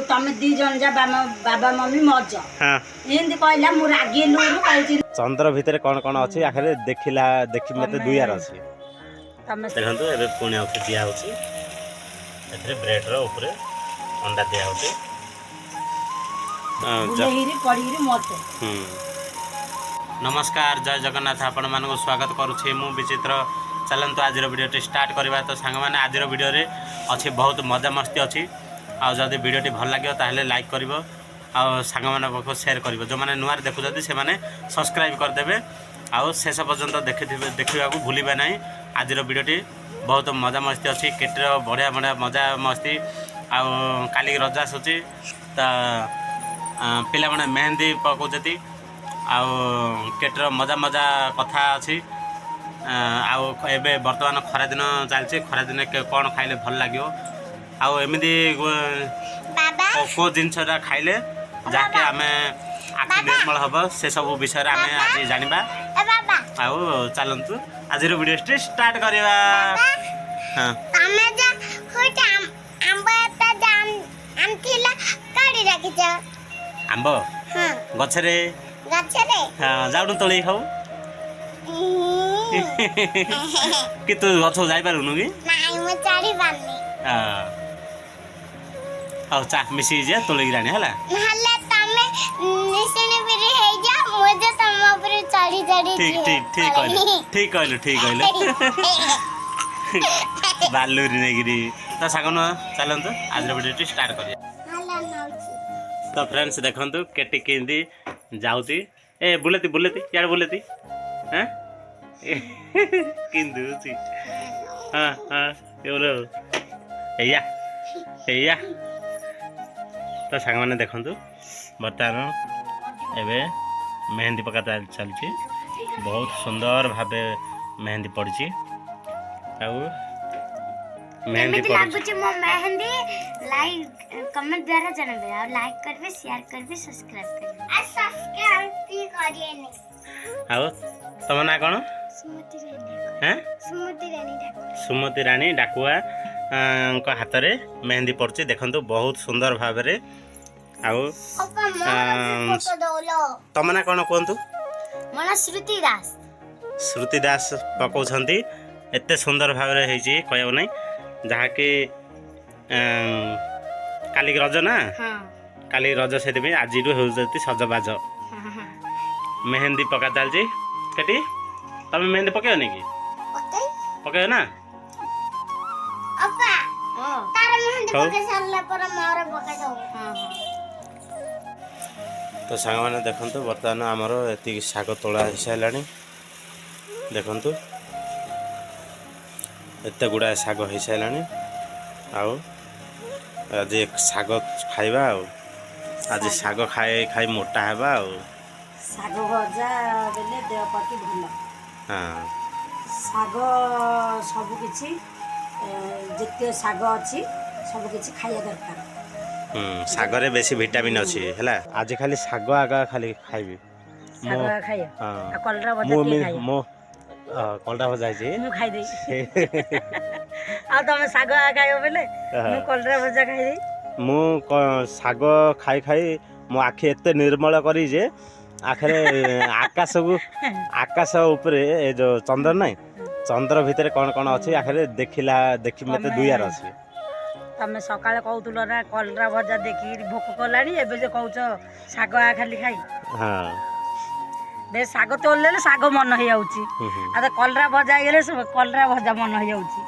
तमे दी जन जा बाबा मम्मी मज हाँ एंदी कहला मु रागिलु कहछि चंद्र भितर कौन कौन अच्छी आखिर देखिला देखी मत दुआर अच्छी तमे देखो ए पुणी आउट दिया होची ब्रेड रो ऊपर अंडा दिया होची बुलेहिरी पड़ीरी मत नमस्कार जय जगन्नाथ आपण मान स्वागत करुछे मु विचित्र चलंतु आज वीडियो स्टार्ट करवा तो सांग मैंने आज वीडियो रे अच्छी बहुत मजा मस्ती अच्छी आदि वीडियो भल लगे ताहले लाइक करिवो आ सांग मान पाखो शेयर करिवो जो माने नुआर देखुछथि से माने सब्सक्राइब कर देबे आ शेष पर्यंत देखिबा को भूलिबे नाही आज वीडियो बहुत मजा मस्ती अच्छी केटर बढ़िया बढ़िया मजा मस्ती आ काली रजा आसुची ता पिला माने मेहंदी पकाउछथि आउ केटर मजा मजा कथा अच्छी आउ एबे वर्तमान खरा दिन चलछि खरा दिन कौन खाइले भल लागियो आउ एमिदी को जिनसटा खाइले जाके आमे आखि निर्मल हब से सब विषय आमे आज जानिबा आउ चलंतु आज वीडियो स्टार्ट करबा हां तमे जा होटा आंबा ता जान आंथिला काडी राखिछ आंबो हां गछरे हां जाउनु तोळी खाऊ कि तू गछ जाई पारुनु कि नाही म चाडी बान्नी हां चा मिसी जे तोळी रानी हला हल्ला तमे निसने बिरे हे जा मजे तम ऊपर चाडी चाडी ठीक कहले बालूरी नेगिरी तो सागन चलंतु आज वीडियो स्टार्ट करिया हल्ला नाउची तो फ्रेंड्स देखंतु केटी केंदी जाउती ए बुलेती यार बुलेती हैं किंदुची हां एवरो एया तो सांग माने देखंतु बर्तमान एबे मेहंदी पका चलची बहुत सुंदर भाबे मेहंदी पड़ची आउ मेहंदी लागुची मो मेहंदी लाइक कमेंट द्वारा जानबे और लाइक करबे शेयर करबे सब्सक्राइब करबे आ सब्सक्राइब भी करिएनी आउ तम ना कोन सुमति रानी हैं सुमति रानी डाकुआ को हाथ रे मेहंदी पड़ची देखंतु बहुत सुंदर भाबरे आउ तम ना कोन कोंतु मना श्रुति दास पकाउछंती एते सुंदर भाबरे हेची कहयो नै जहा कि काली रज ना काली रज से आज होती सजबाज मेहंदी पका चलची केटी तुम मेहंदी पकाओ नहीं कि पकाओ ना तो सांग मैंने देखु बर्तमान आमर एति शाग तोड़ा हो सारा देखु एते गुड़ाए शाग हो सारा आज शाग खाइबा आज शाग खाई खाई मोटा हेबा साग भजा बेले देह प्रति भल हाँ साग सब किछि जिते साग अच्छी सब किछि खाइया दरकार सागरे बेसी विटामिन अच्छी है आज खाली साग आगा खाली खाइबी साग खाइया आ कलरा भजा के खाइया मो कलरा भजा छै मु खाइ देई आ तमे साग खाइयो बेले मु कलरा भजा खाइ देई मु साग खाई खाई मो आखि एते निर्मल करी जे आखरे आकाश ऊपर ए जो चंद्र नहीं चंद्र भितर कौन कौन अच्छी आखिर देखिला देखी मत दुआर अच्छी तमे सकाळे कहउतुल ना कलरा भजा देखि भोक कलानी एबे जे कहउछ साग खाली खाई हां बे साग तोलले साग मन हो जाउची आ त कलरा भजा गेले कलरा भजा मन हो जाउची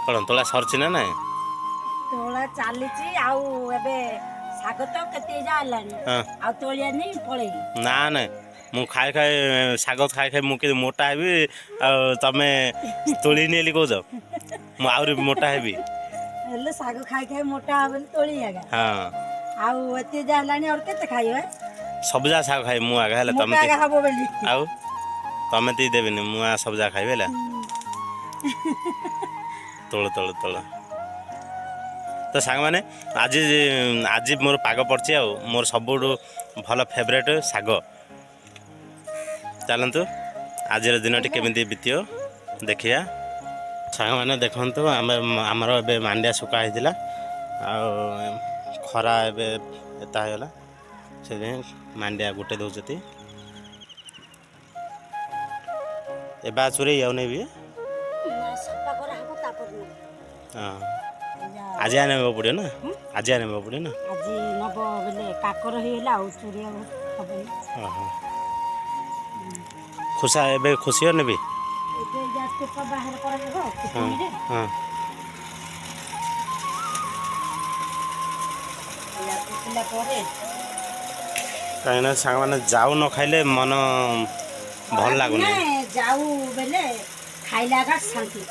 कोन तोला सरछि ना नहीं तोला चालीची आउ एबे साग तो केते जालानी आ तोलिया नहीं पळेई ना ना मु खाई खाई साग खाई खाई मु के मोटा हेबी तमे तोली नेली को जाओ मु आउरी मोटा हेबी हेले साग खाई खाई मोटा हबे तोली आगा हां आउ एते जालानी और केते खाइयो सबजा साग खाई मु आगा हेले तमे आगा हबो बेली आउ तमे ती देबेनी मु आ सबजा खाइबेला तोल तो सांग माने आज आज मोर पाग पड़ची आ मोर सब भल फेवरेट साग चलतु आज दिन केमी बीतियो देखिया सांग मैंने देखु आमर ए मांडिया सुका होता ଆଉ ଖରା ଏବେ ଏତା ହେଇଗଲା ସେଥିପାଇଁ ମାଣ୍ଡିଆ ଗୋଟେ ଦେଉଛନ୍ତି ଏବେ ଆସୁରେ ଯାଉନି ବି ସଫା କରାହବ ତାପରେ ହଁ ଆଜି ଆଣିବାକୁ ପଡ଼ିବ ନା ଆଜି ଆଣିବାକୁ ପଡ଼ିବ ନା ଆଜି ନବ ବେଲେ କାକର ହେଇଗଲା ଆଉ ଚୁରିଆ ହବନି। ଓହୋ ଖୁସା ଏବେ ଖୁସି ନେବି ଏବେ ଯା ଚୋପା ବାହାର କରାହବ ହଁ କୁଟୁଣିରେ ହଁ କୁଟିଲା ପରେ କାହିଁକିନା ସାଙ୍ଗମାନେ ଯାଉ ନ ଖାଇଲେ ମନ ଭଲ ଲାଗୁନି ଯାଉ ବେଲେ ଖାଇଲା ଏକା ଶାନ୍ତି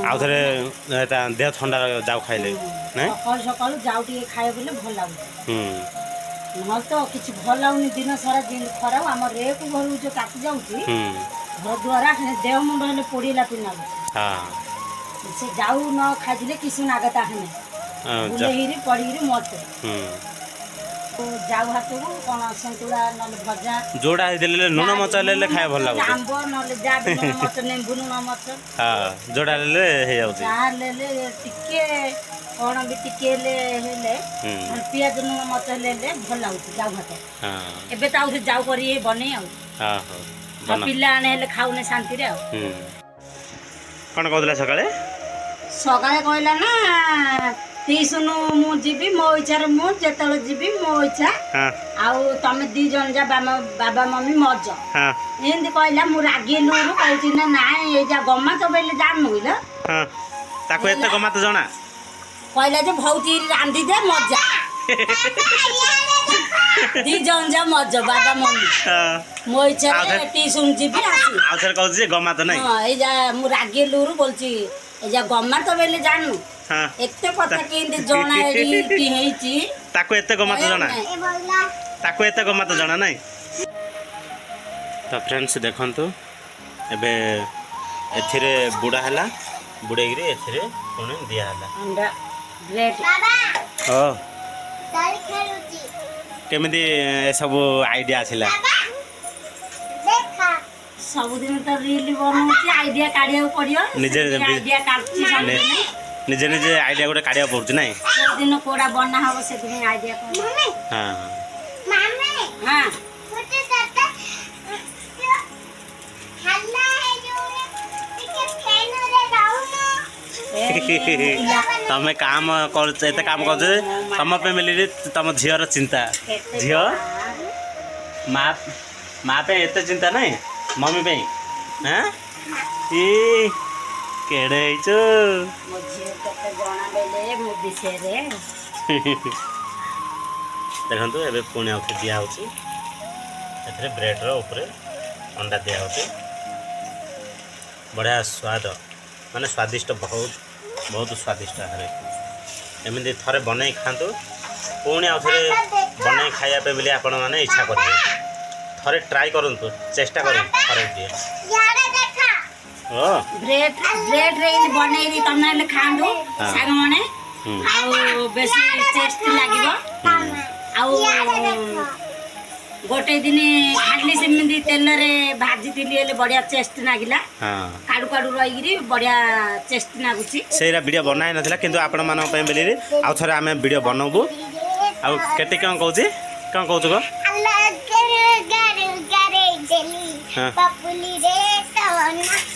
ଆଉ ଥରେ ଦେହ ଥଣ୍ଡା ଯାଉ ଖାଇଲେ ନାଇଁ ସକାଳୁ ସକାଳୁ ଯାଉ ଟିକେ ଖାଇବ ବୋଲେ ଭଲ ଲାଗୁଛି ନହେଲେ ତ କିଛି ଭଲ ଲାଗୁନି ଦିନ ସାରା ଯେମିତି ଖରାପ ଆମ ରେକୁ ଘରକୁ ଯୋଉ କାଟି ଯାଉଛି ଘର ଦ୍ୱାରା ଦେହ ମୁଣ୍ଡ ହେଲେ ପୋଡ଼ିଲା ପି ଲାଗୁଛି ସେ ଯାଉ ନ ଖାଇଥିଲେ କିଛି ନାଗତା ହେନେ ବୁଲେଇକିରି ପଡ଼ିକିରି ମତେ ଯାଉ ହାତକୁ କ'ଣ ସନ୍ତୁଳା ନହେଲେ ଭଜା ଯୋଉଟା ହେଇଥିଲେ ଲୁଣ ମଚ ହେଲେ ଖାଇବା ଭଲ ଲାଗୁଛି ଆମ୍ବ ନହେଲେ ଯାହା ବି ଲୁଣ ମଚ ଲେମ୍ବୁ ଲୁଣ ମଚ ଯୋଉଟା ହେଲେ ହେଇଯାଉଛି ଯାହା ହେଲେ ଟିକେ କ'ଣ ବି ଟିକେ ହେଲେ ପିଆଜ ଲୁଣ ମଚ ହେଲେ ଭଲ ଲାଗୁଛି ଯାଉ ଭାତ ଏବେ ତ ଆହୁରି ଯାଉ କରି ବନେଇ ଆଉ ପିଲା ଆଣେ ହେଲେ ଖାଉନି ଶାନ୍ତିରେ ଆଉ କ'ଣ କହୁଥିଲା ସକାଳେ କହିଲା ନା ଟିଉସନ ମୁଁ ଯିବି ମୋ ଇଚ୍ଛାରେ ମୁଁ ଯେତେବେଳେ ଯିବି ମୋ ଇଚ୍ଛା ଆଉ ତମେ 2 ଜଣ ଯା ବାବା ମମି ମଜ ଏମିତି କହିଲା ମୁଁ ରାଗିଲୁରୁ କହୁଛି ନା ନାଇଁ ଏଇ ଯା ଗମା ତ ବେଲେ ଜାଣିନୁ ଇଲ ତାକୁ ଏତେ ଗମା ତ ଜଣା କହିଲା ଯେ ଭଉତି ରାନ୍ଧି ଦେ ମଜା 2 ଜଣ ଯା ମଜ ବାବା ମମି ମୋ ଇଚ୍ଛାରେ ଟିଉସନ ଯିବି ଆସିବି ଆଉ ଥରେ କହୁଛି ଗମା ତ ନାହିଁ ଏଇ ଯା ମୁଁ ରାଗିଲୁରୁ ବୋଲଛି ଏଇ ଯା ଗମା ତ ବେଲେ ଜାଣିନୁ ଏତେ କଥା କେମିତି ଜଣା ହେଇଛି ତାକୁ ଏତେ ଗମା ତ ଜଣା ନାଇଁ ତ ଫ୍ରେଣ୍ଡସ୍ ଦେଖନ୍ତୁ ଏବେ ଏଥିରେ ବୁଡ଼ା ହେଲା ବୁଡ଼େଇକିରି ଏଥିରେ ପୁଣି ଦିଆହେଲା କେମିତି ଏସବୁ ଆଇଡ଼ିଆ ଆସିଲା ସବୁଦିନ ତ ରିଲ୍ ବନଉଛି ଆଇଡ଼ିଆ କାଢ଼ିବାକୁ ପଡ଼ିବ ନିଜେ ଆଇଡ଼ିଆ କାଢ଼ୁଛି ନିଜେ ନିଜେ ଆଇଡ଼ିଆ ଗୋଟେ କାଢ଼ିବାକୁ ପଡ଼ୁଛି ନାଇଁ କୋଉଦିନ କୋଉଟା ବନା ହବ ସେଥିପାଇଁ ଆଇଡ଼ିଆ ତମେ କାମ କରୁଛ ଏତେ କାମ କରୁଛ ତମ ଫ୍ୟାମିଲିରେ ତମ ଝିଅର ଚିନ୍ତା ଝିଅ ମା ପାଇଁ ଏତେ ଚିନ୍ତା ନାଇଁ ମମି ପାଇଁ କେଡ଼େ ହେଇଛୁ ଦେଖନ୍ତୁ ଏବେ ପୁଣି ଆଉ ଦିଆହେଉଛି ଏଥିରେ ବ୍ରେଡ଼ର ଉପରେ ଅଣ୍ଡା ଦିଆହେଉଛି ବଢ଼ିଆ ସ୍ୱାଦ ମାନେ ସ୍ୱାଦିଷ୍ଟ ବହୁତ ସ୍ୱାଦିଷ୍ଟ ହେବେ ଏମିତି ଥରେ ବନେଇ ଖାଆନ୍ତୁ ପୁଣି ଆଉ ଥରେ ବନେଇ ଖାଇବା ପାଇଁ ବୋଲି ଆପଣମାନେ ଇଚ୍ଛା କରିବେ ଥରେ ଟ୍ରାଏ କରନ୍ତୁ ଚେଷ୍ଟା କରନ୍ତୁ ଥରେ ଟିକେ ବ୍ରେଡରେ ବନେଇକି ତମେ ହେଲେ ଖାଆନ୍ତୁ ସାଙ୍ଗମାନେ ଆଉ ବେଶୀ ଟେଷ୍ଟ ଲାଗିବ ଆଉ ଗୋଟେ ଦିନ ଖାଲି ସେମିତି ତେଲରେ ଭାଜିଥିଲି ହେଲେ ବଢିଆ ଟେଷ୍ଟ ଲାଗିଲା କାଡୁ କାଡୁ ରହିକିରି ବଢିଆ ଟେଷ୍ଟ ଲାଗୁଛି ସେଇଟା ଭିଡ଼ିଓ ବନା ହେଇନଥିଲା କିନ୍ତୁ ଆପଣମାନଙ୍କ ପାଇଁ ବୋଲି ଆଉ ଥରେ ଆମେ ଭିଡ଼ିଓ ବନାଇବୁ ଆଉ କେତେ କ'ଣ କହୁଛି କ'ଣ କହୁଛୁ କହ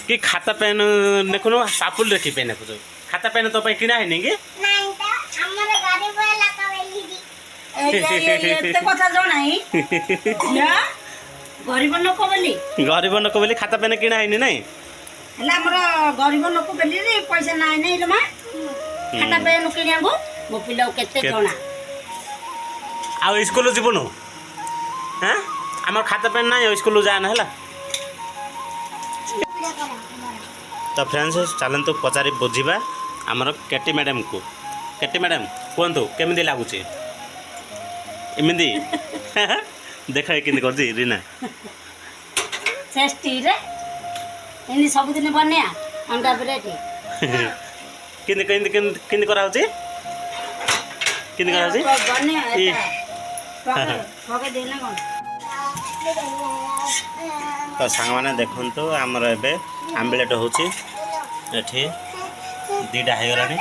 कि खाता पेन देखुनु पापुल देखि पेन देखु खाता पेन तो पे किना हैनी कि नहीं त हमर गरीब वाला कवेली दी एते कथा जणाई ना गरीब नको बोली खाता पेन किना हैनी नै हला हमर गरीब नको बोली रे पैसा नै नै रे मा खाता पेन किनाबो मो पिलाउ केते जणा आ स्कूल जीवनु हैं हमर खाता पेन नै स्कूल जान हला तो फ्रेंड्स चलतु पचारि बुझा आमर केटी मैडम को केटी मैडम कहतु केमी लगुच एमती देख कि रीना सबुदिन बनिया अंडा ब्रेड किंदी कराउची किंदी कराउची तो सांग मैंने देखु आमर एबे आम्बलेट होची एठी दीटा हो गलानी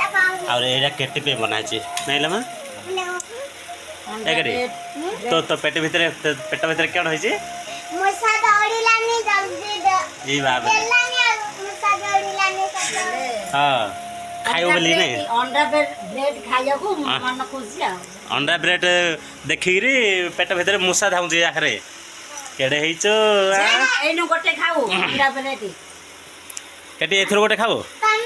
आ और एटा केटी पे बनाची नहीं लमा अंडा एकरे ब्रेड तो पेट भीतर क्या होई छी मुसा दौड़िलानी जल्दी दे ई बाबा लानी मुसा दौड़िलानी सब हां खाइयो बोली नहीं अंडा ब्रेड खाइବାକୁ मन खुशी आ अंडा ब्रेड देखिरी पेट भीतर मूसा धाउजी आखरे केडे ହେଇଚो एनु गोटे खाऊ अंडा ब्रेड केटी एथरो गोटे खाओ